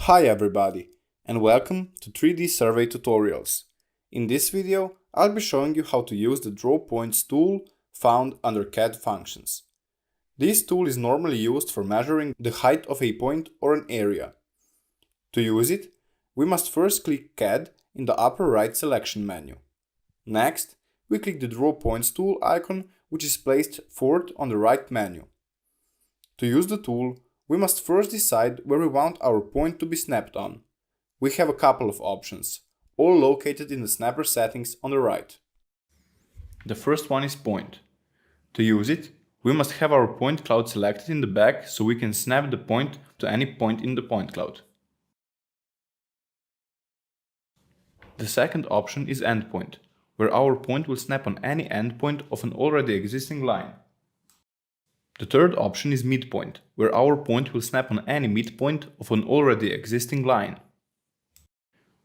Hi everybody, and welcome to 3Dsurvey tutorials. In this video, I'll be showing you how to use the Draw Points tool found under CAD functions. This tool is normally used for measuring the height of a point or an area. To use it, we must first click CAD in the upper right selection menu. Next, we click the Draw Points tool icon, which is placed fourth on the right menu. To use the tool, we must first decide where we want our point to be snapped on. We have a couple of options, all located in the snapper settings on the right. The first one is point. To use it, we must have our point cloud selected in the back so we can snap the point to any point in the point cloud. The second option is endpoint, where our point will snap on any endpoint of an already existing line. The third option is midpoint, where our point will snap on any midpoint of an already existing line.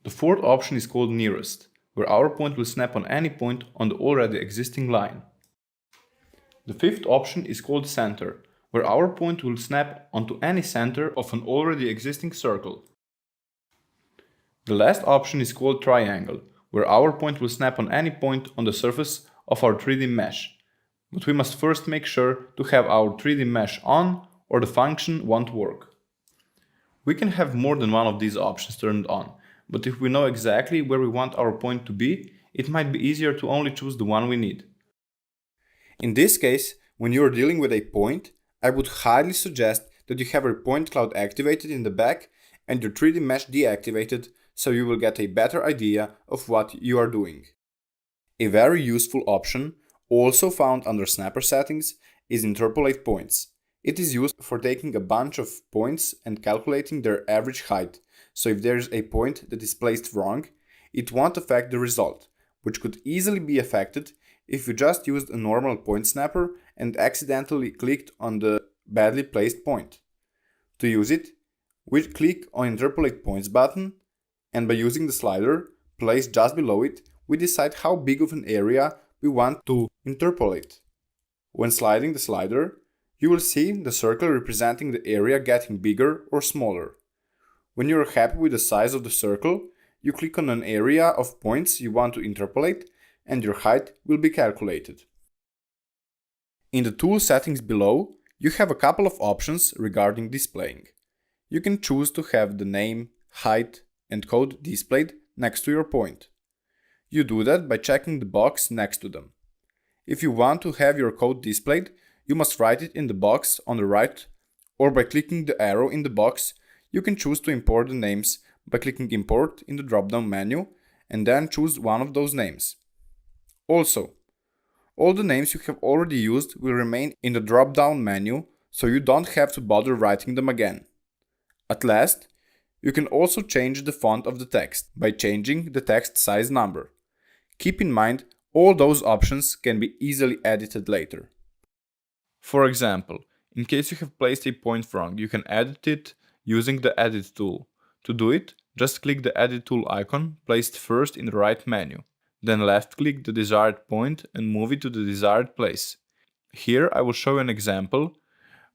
The fourth option is called nearest, where our point will snap on any point on the already existing line. The fifth option is called center, where our point will snap onto any center of an already existing circle. The last option is called triangle, where our point will snap on any point on the surface of our 3D mesh. But we must first make sure to have our 3D mesh on, or the function won't work. We can have more than one of these options turned on, but if we know exactly where we want our point to be, it might be easier to only choose the one we need. In this case, when you are dealing with a point, I would highly suggest that you have your point cloud activated in the back and your 3D mesh deactivated, so you will get a better idea of what you are doing. A very useful option, also found under snapper settings, is interpolate points. It is used for taking a bunch of points and calculating their average height, so if there is a point that is placed wrong, it won't affect the result, which could easily be affected if you just used a normal point snapper and accidentally clicked on the badly placed point. To use it, we click on Interpolate Points button, and by using the slider placed just below it, we decide how big of an area we want to interpolate. When sliding the slider, you will see the circle representing the area getting bigger or smaller. When you are happy with the size of the circle, you click on an area of points you want to interpolate and your height will be calculated. In the tool settings below, you have a couple of options regarding displaying. You can choose to have the name, height, and code displayed next to your point. You do that by checking the box next to them. If you want to have your code displayed, you must write it in the box on the right, or by clicking the arrow in the box, you can choose to import the names by clicking Import in the drop-down menu and then choose one of those names. Also, all the names you have already used will remain in the drop-down menu, so you don't have to bother writing them again. At last, you can also change the font of the text by changing the text size number. Keep in mind, all those options can be easily edited later. For example, in case you have placed a point wrong, you can edit it using the Edit tool. To do it, just click the Edit tool icon placed first in the right menu. Then left-click the desired point and move it to the desired place. Here I will show you an example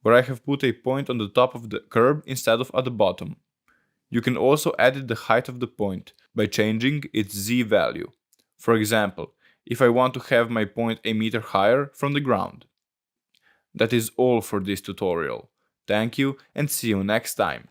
where I have put a point on the top of the curve instead of at the bottom. You can also edit the height of the point by changing its Z value. For example, if I want to have my point a meter higher from the ground. That is all for this tutorial. Thank you and see you next time.